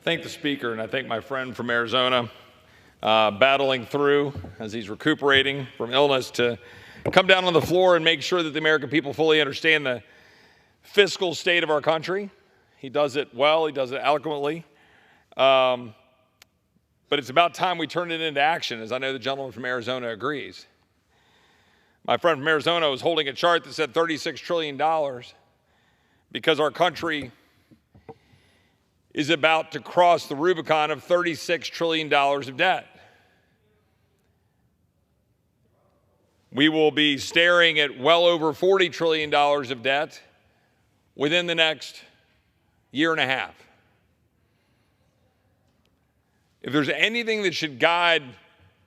thank the Speaker, and I thank my friend from Arizona, battling through as he's recuperating from illness to come down on the floor and make sure that the American people fully understand the fiscal state of our country. He does it well, he does it eloquently. But it's about time we turn it into action, as I know the gentleman from Arizona agrees. My friend from Arizona was holding a chart that said $36 trillion because our country is about to cross the Rubicon of $36 trillion of debt. We will be staring at well over $40 trillion of debt within the next year and a half. If there's anything that should guide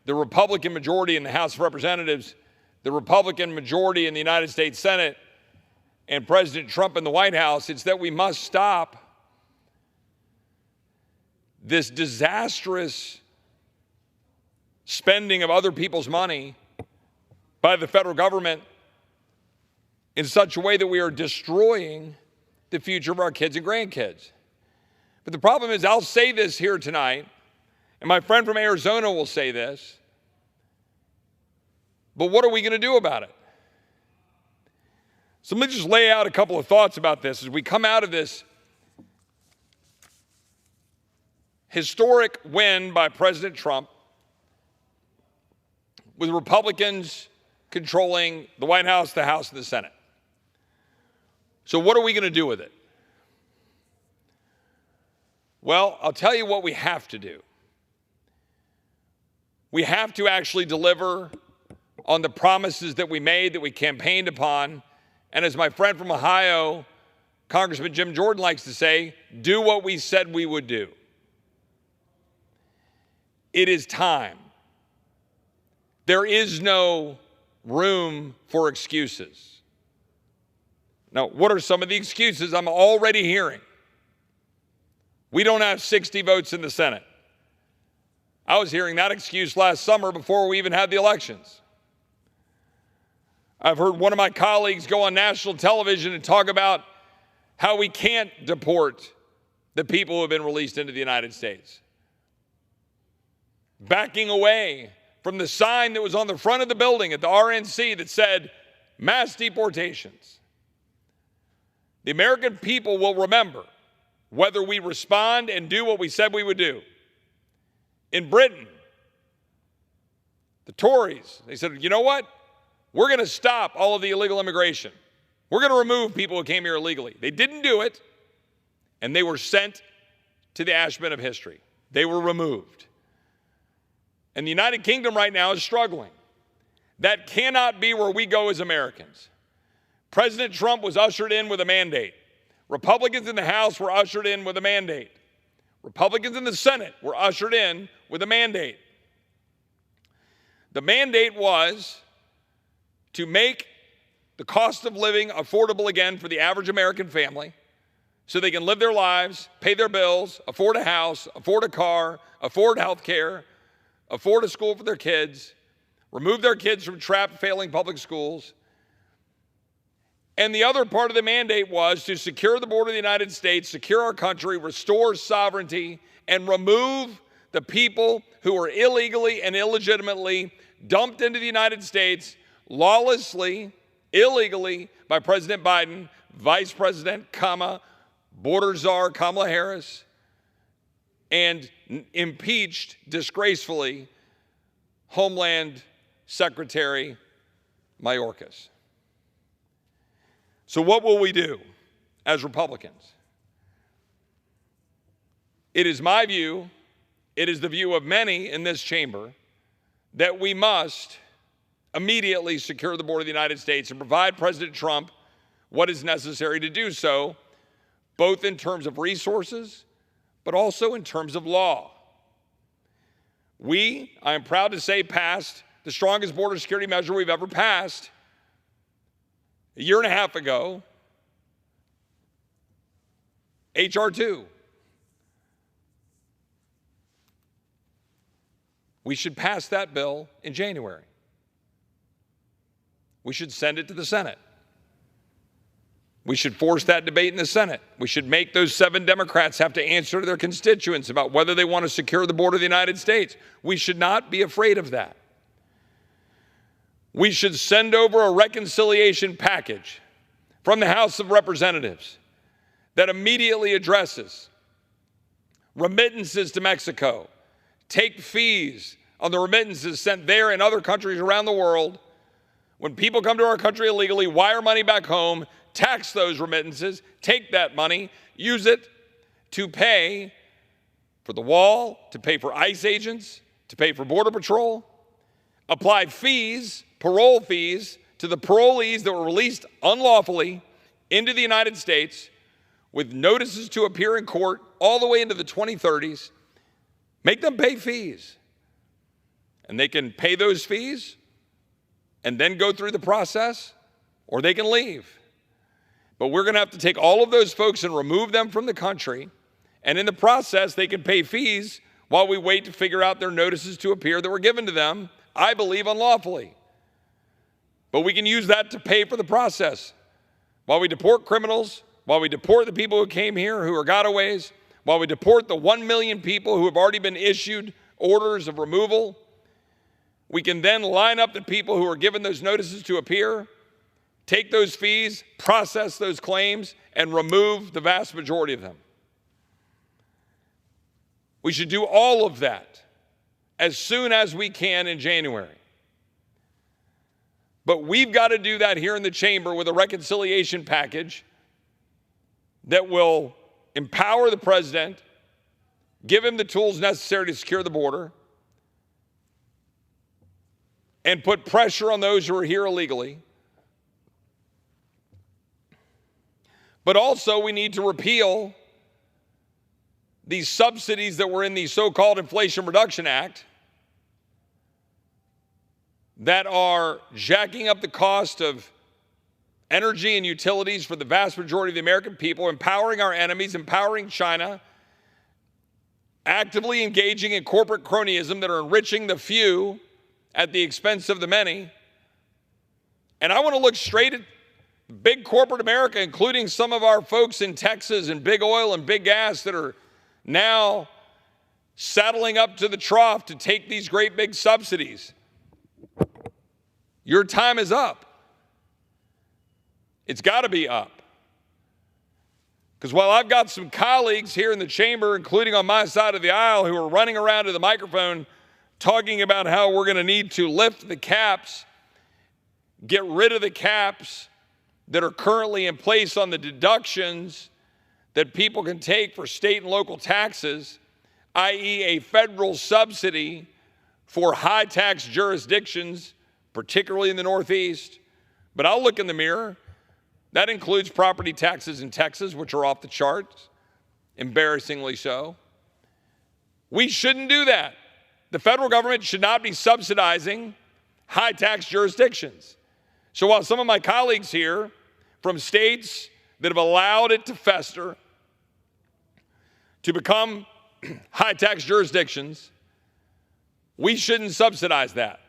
the Republican majority in the House of Representatives, the Republican majority in the United States Senate, and President Trump in the White House, it's that we must stop this disastrous spending of other people's money by the federal government in such a way that we are destroying the future of our kids and grandkids. But the problem is, I'll say this here tonight, and my friend from Arizona will say this, but what are we going to do about it? So let me just lay out a couple of thoughts about this as we come out of this historic win by President Trump with Republicans controlling the White House, the House, and the Senate. So what are we going to do with it? Well, I'll tell you what we have to do. We have to actually deliver on the promises that we made, that we campaigned upon, and as my friend from Ohio, Congressman Jim Jordan likes to say, do what we said we would do. It is time. There is no room for excuses. Now, what are some of the excuses I'm already hearing? We don't have 60 votes in the Senate. I was hearing that excuse last summer before we even had the elections. I've heard one of my colleagues go on national television and talk about how we can't deport the people who have been released into the United States, backing away from the sign that was on the front of the building at the RNC that said mass deportations. The American people will remember whether we respond and do what we said we would do. In Britain, the Tories, they said, you know what? We're going to stop all of the illegal immigration. We're going to remove people who came here illegally. They didn't do it, and they were sent to the ash bin of history. They were removed. And the United Kingdom right now is struggling. That cannot be where we go as Americans. President Trump was ushered in with a mandate. Republicans in the House were ushered in with a mandate. Republicans in the Senate were ushered in with a mandate. The mandate was to make the cost of living affordable again for the average American family so they can live their lives, pay their bills, afford a house, afford a car, afford health care, afford a school for their kids, remove their kids from trapped, failing public schools. And the other part of the mandate was to secure the border of the United States, secure our country, restore sovereignty, and remove the people who are illegally and illegitimately dumped into the United States lawlessly, illegally by President Biden, Vice President, border czar Kamala Harris, and impeached disgracefully Homeland Secretary Mayorkas. So what will we do as Republicans? It is my view, it is the view of many in this chamber, that we must immediately secure the border of the United States and provide President Trump what is necessary to do so, both in terms of resources, but also in terms of law. We, I am proud to say, passed the strongest border security measure we've ever passed a year and a half ago, H.R. 2. We should pass that bill in January. We should send it to the Senate. We should force that debate in the Senate. We should make those 7 Democrats have to answer to their constituents about whether they want to secure the border of the United States. We should not be afraid of that. We should send over a reconciliation package from the House of Representatives that immediately addresses remittances to Mexico, take fees on the remittances sent there and other countries around the world. When people come to our country illegally, wire money back home, tax those remittances, take that money, use it to pay for the wall, to pay for ICE agents, to pay for Border Patrol, apply fees, parole fees, to the parolees that were released unlawfully into the United States with notices to appear in court all the way into the 2030s. Make them pay fees. And they can pay those fees and then go through the process, or they can leave. But we're going to have to take all of those folks and remove them from the country. And in the process, they can pay fees while we wait to figure out their notices to appear that were given to them, I believe, unlawfully. But we can use that to pay for the process. While we deport criminals, while we deport the people who came here who are gotaways, while we deport the 1 million people who have already been issued orders of removal, we can then line up the people who are given those notices to appear, take those fees, process those claims, and remove the vast majority of them. We should do all of that as soon as we can in January. But we've got to do that here in the chamber with a reconciliation package that will empower the president, give him the tools necessary to secure the border, and put pressure on those who are here illegally. But also, we need to repeal these subsidies that were in the so-called Inflation Reduction Act that are jacking up the cost of energy and utilities for the vast majority of the American people, empowering our enemies, empowering China, actively engaging in corporate cronyism that are enriching the few at the expense of the many. And I want to look straight at big corporate America, including some of our folks in Texas and big oil and big gas that are now saddling up to the trough to take these great big subsidies. Your time is up. It's got to be up. Because while I've got some colleagues here in the chamber, including on my side of the aisle, who are running around to the microphone talking about how we're going to need to lift the caps, get rid of the caps that are currently in place on the deductions that people can take for state and local taxes, i.e. a federal subsidy for high tax jurisdictions, particularly in the Northeast. But I'll look in the mirror. That includes property taxes in Texas, which are off the charts, embarrassingly so. We shouldn't do that. The federal government should not be subsidizing high tax jurisdictions. So while some of my colleagues here from states that have allowed it to fester, to become high tax jurisdictions, we shouldn't subsidize that.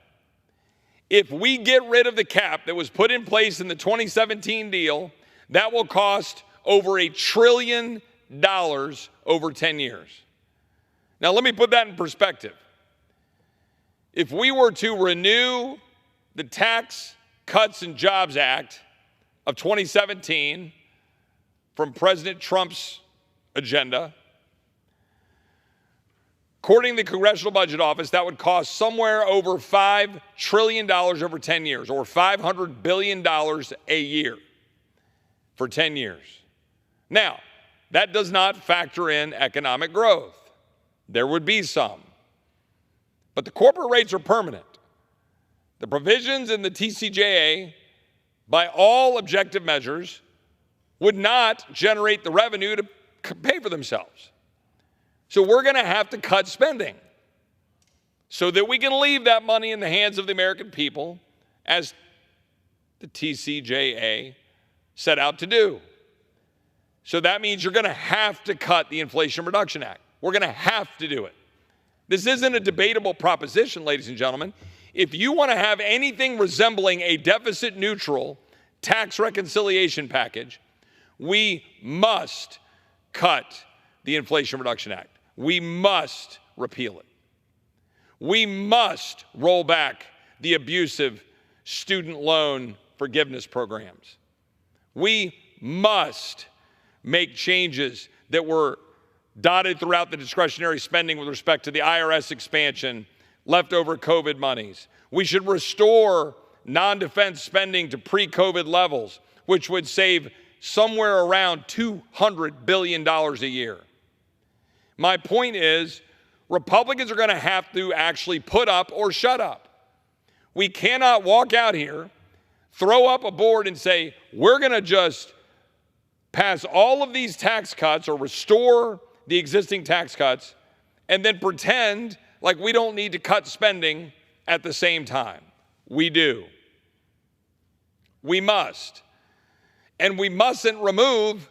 If we get rid of the cap that was put in place in the 2017 deal, that will cost over $1 trillion over 10 years. Now, let me put that in perspective. If we were to renew the Tax Cuts and Jobs Act of 2017 from President Trump's agenda, according to the Congressional Budget Office, that would cost somewhere over $5 trillion over 10 years, or $500 billion a year for 10 years. Now, that does not factor in economic growth. There would be some. But the corporate rates are permanent. The provisions in the TCJA, by all objective measures, would not generate the revenue to pay for themselves. So we're going to have to cut spending so that we can leave that money in the hands of the American people, as the TCJA set out to do. So that means you're going to have to cut the Inflation Reduction Act. We're going to have to do it. This isn't a debatable proposition, ladies and gentlemen. If you want to have anything resembling a deficit-neutral tax reconciliation package, We must cut the Inflation Reduction Act. We must repeal it. We must roll back the abusive student loan forgiveness programs. We must make changes that were dotted throughout the discretionary spending with respect to the IRS expansion, leftover COVID monies. We should restore non-defense spending to pre-COVID levels, which would save somewhere around $200 billion a year. My point is, Republicans are going to have to actually put up or shut up. We cannot walk out here, throw up a board and say, we're going to just pass all of these tax cuts or restore the existing tax cuts and then pretend like we don't need to cut spending at the same time. We do. We must. And we mustn't remove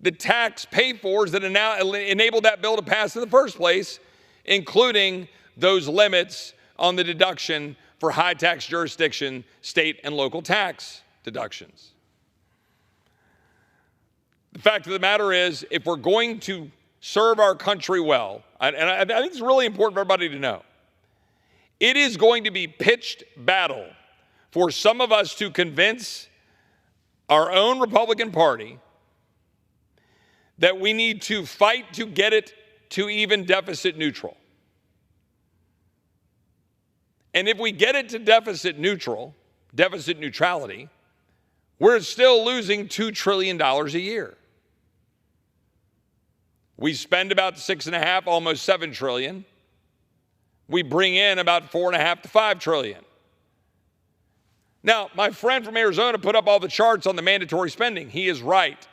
the tax pay-fors that enabled that bill to pass in the first place, including those limits on the deduction for high tax jurisdiction, state and local tax deductions. The fact of the matter is, if we're going to serve our country well, and I think it's really important for everybody to know, it is going to be pitched battle for some of us to convince our own Republican Party that we need to fight to get it to even deficit neutral. And if we get it to deficit neutrality, we're still losing $2 trillion a year. We spend about $6.5, almost $7 trillion. We bring in about $4.5 to $5 trillion. Now, my friend from Arizona put up all the charts on the mandatory spending. He is right.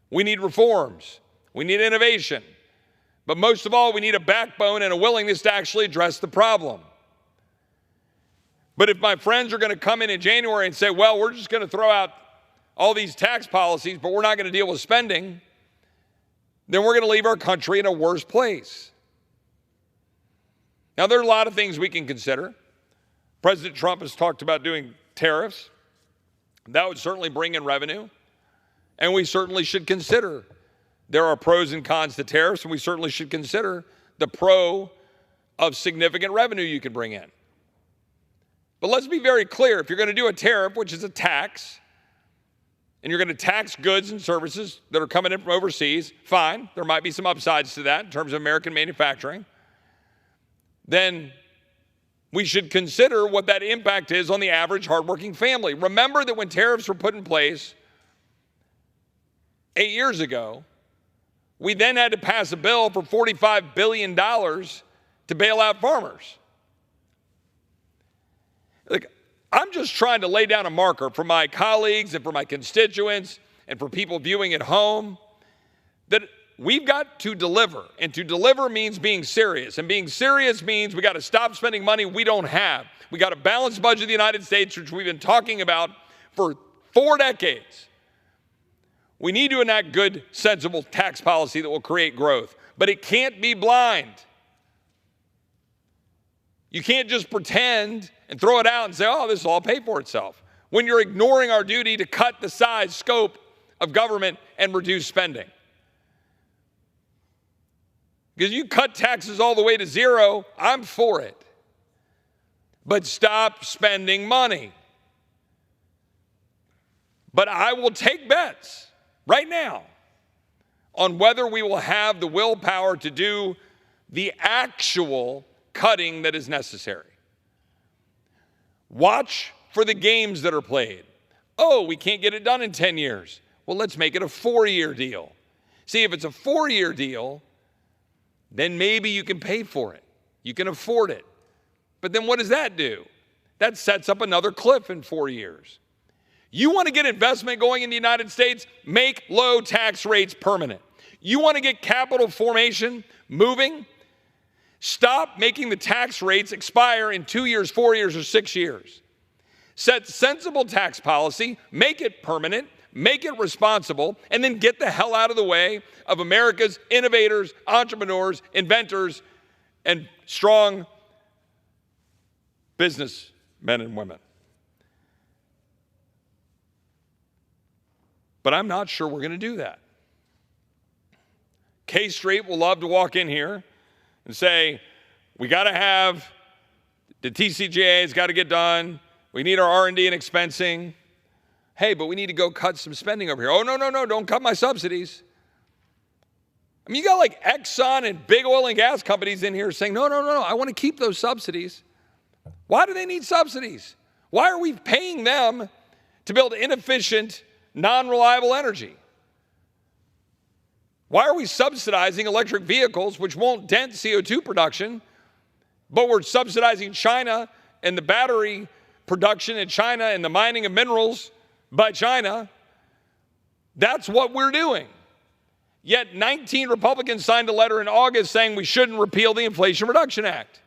We need reforms. We need innovation. But most of all, we need a backbone and a willingness to actually address the problem. But if my friends are going to come in January and say, well, we're just going to throw out all these tax policies, but we're not going to deal with spending, then we're going to leave our country in a worse place. Now, there are a lot of things we can consider. President Trump has talked about doing tariffs. That would certainly bring in revenue. And we certainly should consider. There are pros and cons to tariffs, and we certainly should consider the pro of significant revenue you can bring in. But let's be very clear. If you're going to do a tariff, which is a tax, and you're going to tax goods and services that are coming in from overseas, fine. There might be some upsides to that in terms of American manufacturing. Then we should consider what that impact is on the average hardworking family. Remember that when tariffs were put in place 8 years ago, we then had to pass a bill for $45 billion to bail out farmers. Look, I'm just trying to lay down a marker for my colleagues and for my constituents and for people viewing at home that we've got to deliver. And to deliver means being serious. And being serious means we got to stop spending money we don't have. We got a balanced budget of the United States, which we've been talking about for 4 decades. We need to enact good, sensible tax policy that will create growth. But it can't be blind. You can't just pretend and throw it out and say, oh, this will all pay for itself, when you're ignoring our duty to cut the size, scope of government and reduce spending. Because you cut taxes all the way to zero, I'm for it. But stop spending money. But I will take bets right now on whether we will have the willpower to do the actual cutting that is necessary. Watch for the games that are played. Oh, we can't get it done in 10 years. Well, let's make it a 4-year deal. See, if it's a 4-year deal, then maybe you can pay for it. You can afford it. But then what does that do? That sets up another cliff in 4 years. You want to get investment going in the United States? Make low tax rates permanent. You want to get capital formation moving? Stop making the tax rates expire in 2 years, 4 years, or 6 years. Set sensible tax policy, make it permanent, make it responsible, and then get the hell out of the way of America's innovators, entrepreneurs, inventors, and strong businessmen and women. But I'm not sure we're going to do that. K Street will love to walk in here and say, we got to have, the TCJA has got to get done. We need our R&D and expensing. Hey, but we need to go cut some spending over here. Oh, no, don't cut my subsidies. I mean, you got like Exxon and big oil and gas companies in here saying, no, I want to keep those subsidies. Why do they need subsidies? Why are we paying them to build inefficient, non-reliable energy? Why are we subsidizing electric vehicles, which won't dent CO2 production, but we're subsidizing China and the battery production in China and the mining of minerals by China? That's what we're doing. Yet 19 Republicans signed a letter in August saying we shouldn't repeal the Inflation Reduction Act.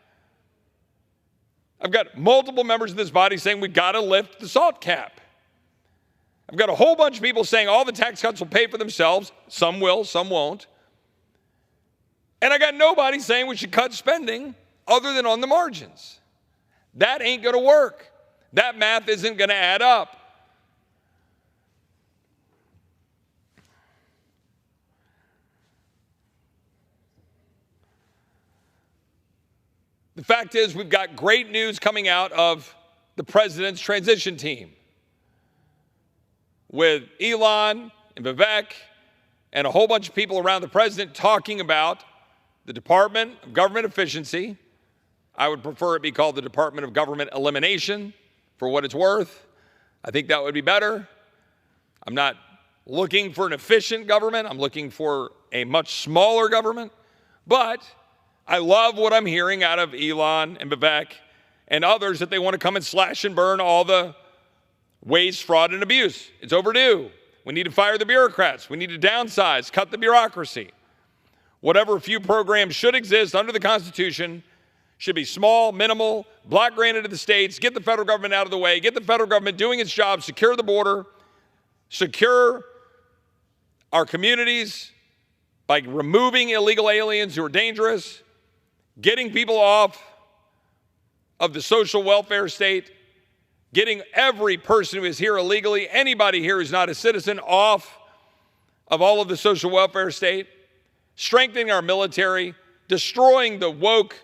I've got multiple members of this body saying we've got to lift the SALT cap. I've got a whole bunch of people saying all the tax cuts will pay for themselves. Some will, some won't. And I got nobody saying we should cut spending other than on the margins. That ain't going to work. That math isn't going to add up. The fact is, we've got great news coming out of the president's transition team with Elon and Vivek and a whole bunch of people around the president talking about the Department of Government Efficiency. I would prefer it be called the Department of Government Elimination, for what it's worth. I think that would be better. I'm not looking for an efficient government. I'm looking for a much smaller government. But I love what I'm hearing out of Elon and Vivek and others, that they want to come and slash and burn all the waste, fraud, and abuse. It's overdue. We need to fire the bureaucrats. We need to downsize, cut the bureaucracy. Whatever few programs should exist under the Constitution should be small, minimal, block granted to the states, get the federal government out of the way, get the federal government doing its job, secure the border, secure our communities by removing illegal aliens who are dangerous, getting people off of the social welfare state, getting every person who is here illegally, anybody here who's not a citizen, off of all of the social welfare state, strengthening our military, destroying the woke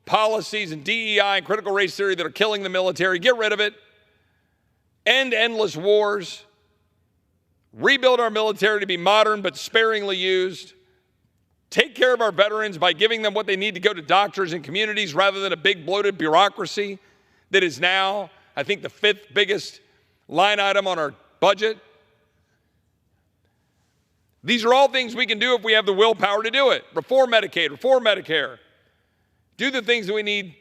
policies and DEI and critical race theory that are killing the military. Get rid of it. End endless wars. Rebuild our military to be modern but sparingly used. Take care of our veterans by giving them what they need to go to doctors and communities rather than a big bloated bureaucracy that is now, I think, the 5th biggest line item on our budget. These are all things we can do if we have the willpower to do it. Reform Medicaid, reform Medicare. Do the things that we need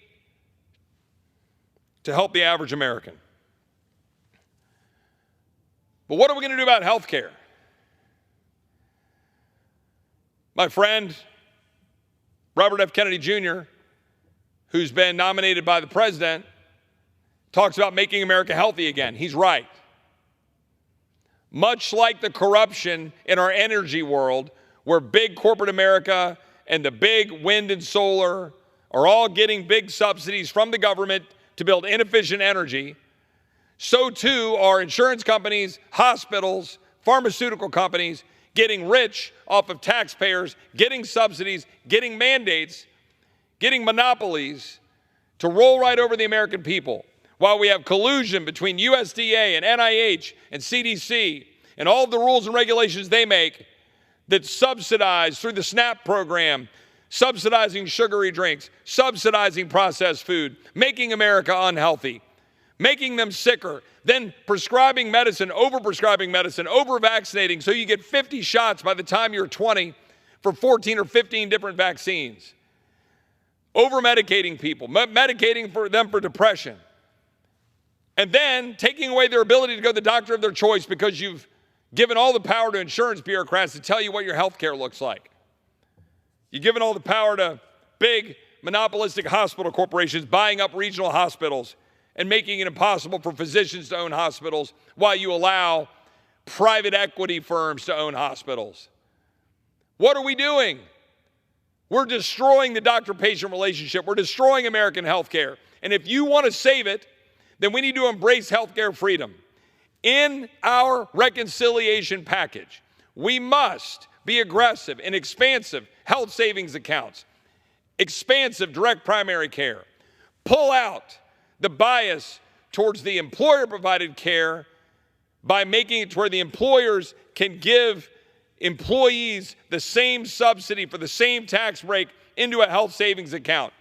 to help the average American. But what are we going to do about health care? My friend, Robert F. Kennedy Jr., who's been nominated by the president, talks about making America healthy again. He's right. Much like the corruption in our energy world, where big corporate America and the big wind and solar are all getting big subsidies from the government to build inefficient energy, so too are insurance companies, hospitals, pharmaceutical companies getting rich off of taxpayers, getting subsidies, getting mandates, getting monopolies to roll right over the American people, while we have collusion between USDA and NIH and CDC and all of the rules and regulations they make that subsidize through the SNAP program, subsidizing sugary drinks, subsidizing processed food, making America unhealthy, making them sicker, then prescribing medicine, over-vaccinating, so you get 50 shots by the time you're 20 for 14 or 15 different vaccines. Over-medicating people, medicating for them for depression. And then taking away their ability to go to the doctor of their choice because you've given all the power to insurance bureaucrats to tell you what your health care looks like. You've given all the power to big monopolistic hospital corporations buying up regional hospitals and making it impossible for physicians to own hospitals while you allow private equity firms to own hospitals. What are we doing? We're destroying the doctor-patient relationship. We're destroying American healthcare. And if you want to save it, then we need to embrace healthcare freedom. In our reconciliation package, we must be aggressive in expansive health savings accounts, expansive direct primary care, pull out the bias towards the employer-provided care by making it to where the employers can give employees the same subsidy for the same tax break into a health savings account.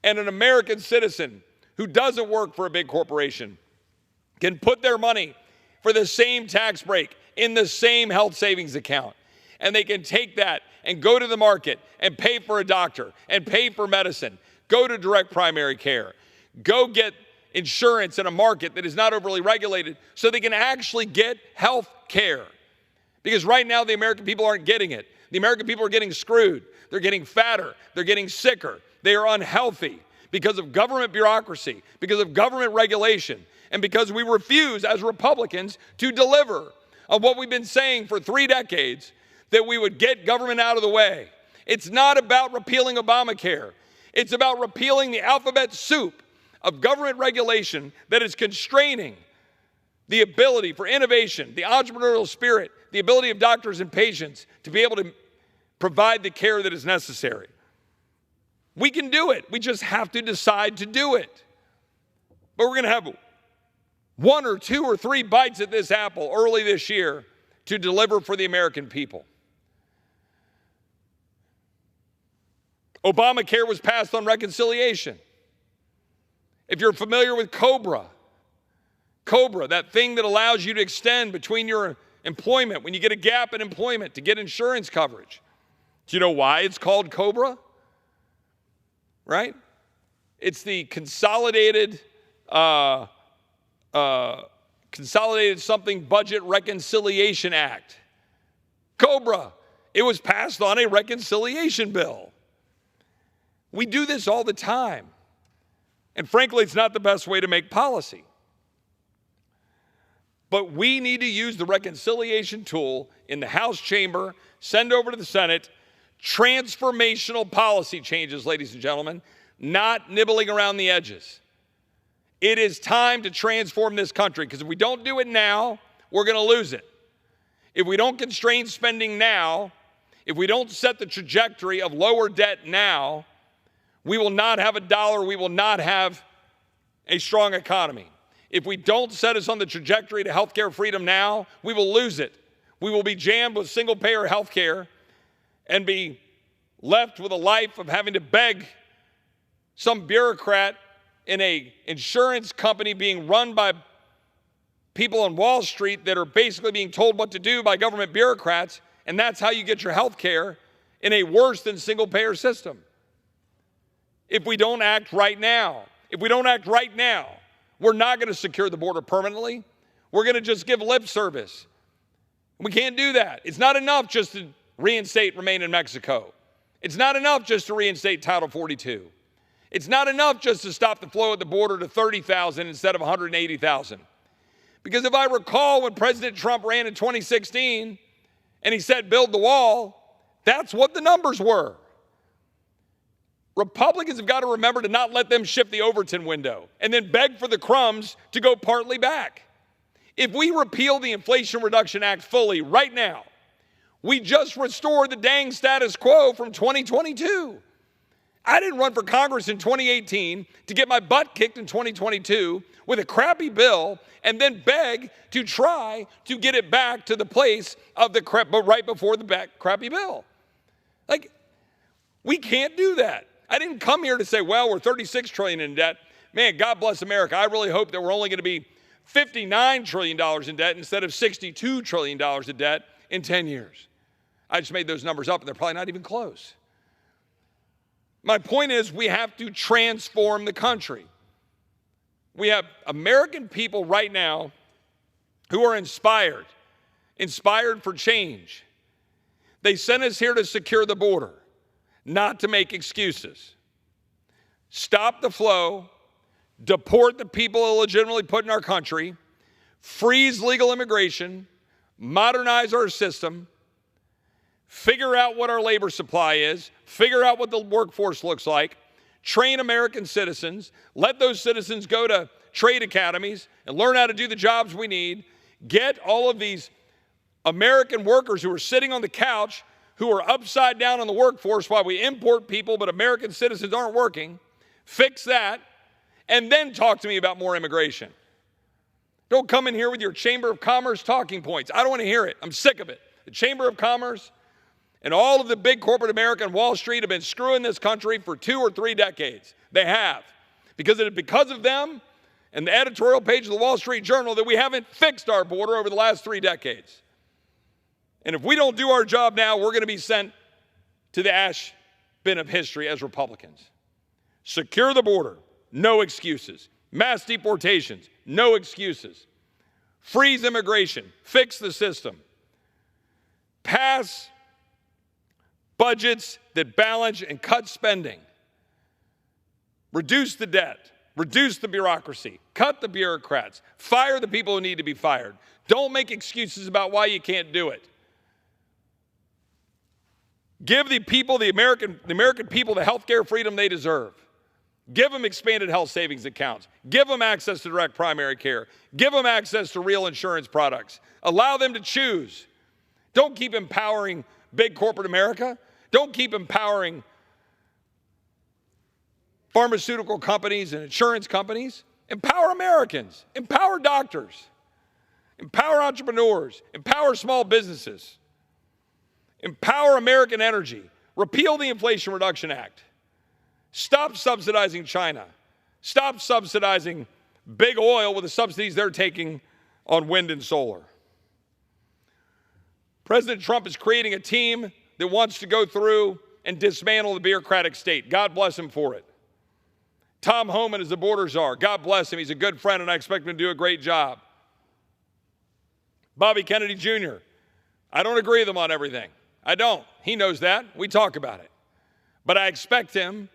And an American citizen who doesn't work for a big corporation can put their money for the same tax break in the same health savings account. And they can take that and go to the market and pay for a doctor and pay for medicine, go to direct primary care, go get insurance in a market that is not overly regulated so they can actually get health care. Because right now the American people aren't getting it. The American people are getting screwed. They're getting fatter. They're getting sicker. They are unhealthy because of government bureaucracy, because of government regulation, and because we refuse as Republicans to deliver on what we've been saying for 3 decades, that we would get government out of the way. It's not about repealing Obamacare. It's about repealing the alphabet soup of government regulation that is constraining the ability for innovation, the entrepreneurial spirit, the ability of doctors and patients to be able to provide the care that is necessary. We can do it. We just have to decide to do it. But we're going to have 1 or 2 or 3 bites at this apple early this year to deliver for the American people. Obamacare was passed on reconciliation. If you're familiar with COBRA, that thing that allows you to extend between your employment when you get a gap in employment to get insurance coverage. Do you know why it's called COBRA? Right? It's the Consolidated Something Budget Reconciliation Act. COBRA. It was passed on a reconciliation bill. We do this all the time. And frankly, it's not the best way to make policy. But we need to use the reconciliation tool in the House chamber, send over to the Senate, transformational policy changes, ladies and gentlemen, not nibbling around the edges. It is time to transform this country, because if we don't do it now, we're going to lose it. If we don't constrain spending now, if we don't set the trajectory of lower debt now, we will not have a dollar, we will not have a strong economy. If we don't set us on the trajectory to healthcare freedom now, we will lose it. We will be jammed with single-payer healthcare and be left with a life of having to beg some bureaucrat in an insurance company being run by people on Wall Street that are basically being told what to do by government bureaucrats, and that's how you get your health care in a worse than single-payer system. If we don't act right now, we're not going to secure the border permanently. We're going to just give lip service. We can't do that. It's not enough just to reinstate Remain in Mexico. It's not enough just to reinstate Title 42. It's not enough just to stop the flow at the border to 30,000 instead of 180,000. Because if I recall when President Trump ran in 2016 and he said build the wall, that's what the numbers were. Republicans have got to remember to not let them shift the Overton window and then beg for the crumbs to go partly back. If we repeal the Inflation Reduction Act fully right now, we just restored the dang status quo from 2022. I didn't run for Congress in 2018 to get my butt kicked in 2022 with a crappy bill and then beg to try to get it back to the place of the crap, but right before the crappy bill. Like, we can't do that. I didn't come here to say, well, we're $36 trillion in debt. Man, God bless America. I really hope that we're only going to be $59 trillion in debt instead of $62 trillion in debt in 10 years. I just made those numbers up, and they're probably not even close. My point is, we have to transform the country. We have American people right now who are inspired for change. They sent us here to secure the border, not to make excuses. Stop the flow, deport the people illegitimately put in our country, freeze legal immigration, modernize our system, figure out what our labor supply is, figure out what the workforce looks like, train American citizens, let those citizens go to trade academies and learn how to do the jobs we need, Get all of these American workers who are sitting on the couch, who are upside down on the workforce while we import people, but American citizens aren't working. Fix that, and then talk to me about more immigration. Don't come in here with your Chamber of Commerce talking points. I don't want to hear it. I'm sick of it. The Chamber of Commerce and all of the big corporate America and Wall Street have been screwing this country for 2 or 3 decades. They have. Because of them and the editorial page of the Wall Street Journal that we haven't fixed our border over the last 3 decades. And if we don't do our job now, we're going to be sent to the ash bin of history as Republicans. Secure the border, no excuses. Mass deportations, no excuses. Freeze immigration, fix the system. Pass budgets that balance and cut spending. Reduce the debt, reduce the bureaucracy, cut the bureaucrats, fire the people who need to be fired. Don't make excuses about why you can't do it. Give the people, the American people, the health care freedom they deserve. Give them expanded health savings accounts. Give them access to direct primary care. Give them access to real insurance products. Allow them to choose. Don't keep empowering big corporate America. Don't keep empowering pharmaceutical companies and insurance companies. Empower Americans. Empower doctors. Empower entrepreneurs. Empower small businesses. Empower American energy. Repeal the Inflation Reduction Act. Stop subsidizing China. Stop subsidizing big oil with the subsidies they're taking on wind and solar. President Trump is creating a team that wants to go through and dismantle the bureaucratic state. God bless him for it. Tom Homan is the border czar. God bless him. He's a good friend, and I expect him to do a great job. Bobby Kennedy Jr., I don't agree with him on everything. I don't. He knows that. We talk about it. But I expect him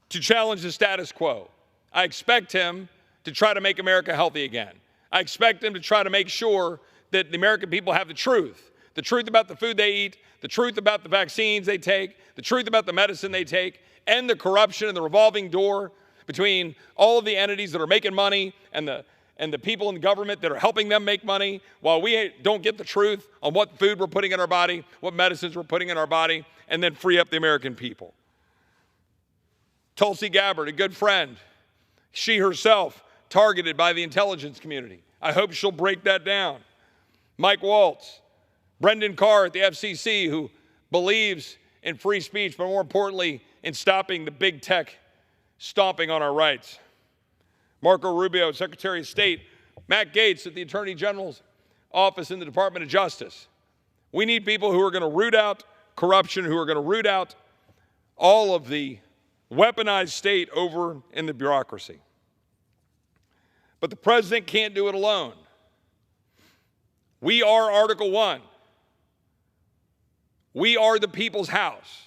to challenge the status quo. I expect him to try to make America healthy again. I expect him to try to make sure that the American people have the truth about the food they eat, the truth about the vaccines they take, the truth about the medicine they take, and the corruption and the revolving door between all of the entities that are making money and the people in the government that are helping them make money, while we don't get the truth on what food we're putting in our body, what medicines we're putting in our body, and then free up the American people. Tulsi Gabbard, a good friend, she herself targeted by the intelligence community. I hope she'll break that down. Mike Waltz, Brendan Carr at the FCC, who believes in free speech, but more importantly, in stopping the big tech stomping on our rights. Marco Rubio, Secretary of State, Matt Gaetz at the Attorney General's office in the Department of Justice. We need people who are going to root out corruption, who are going to root out all of the weaponized state over in the bureaucracy. But the president can't do it alone. We are Article 1. We are the people's house.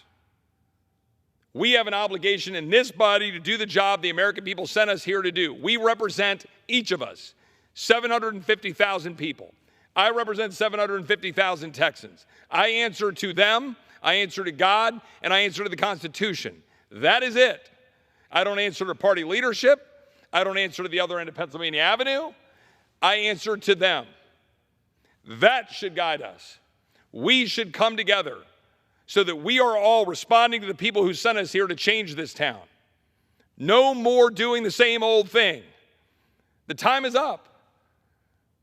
We have an obligation in this body to do the job the American people sent us here to do. We represent, each of us, 750,000 people. I represent 750,000 Texans. I answer to them, I answer to God, and I answer to the Constitution. That is it. I don't answer to party leadership. I don't answer to the other end of Pennsylvania Avenue. I answer to them. That should guide us. We should come together so that we are all responding to the people who sent us here to change this town. No more doing the same old thing. The time is up.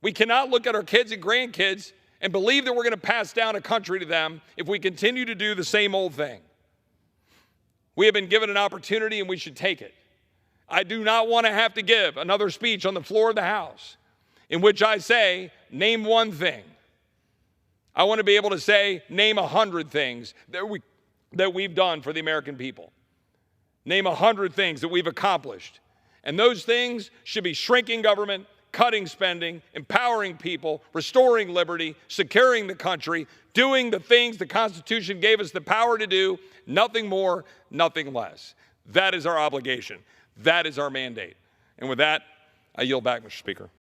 We cannot look at our kids and grandkids and believe that we're going to pass down a country to them if we continue to do the same old thing. We have been given an opportunity and we should take it. I do not want to have to give another speech on the floor of the House in which I say, name one thing. I want to be able to say, name 100 things that we've done for the American people. Name 100 things that we've accomplished. And those things should be shrinking government, cutting spending, empowering people, restoring liberty, securing the country, doing the things the Constitution gave us the power to do, nothing more, nothing less. That is our obligation. That is our mandate. And with that, I yield back, Mr. Speaker.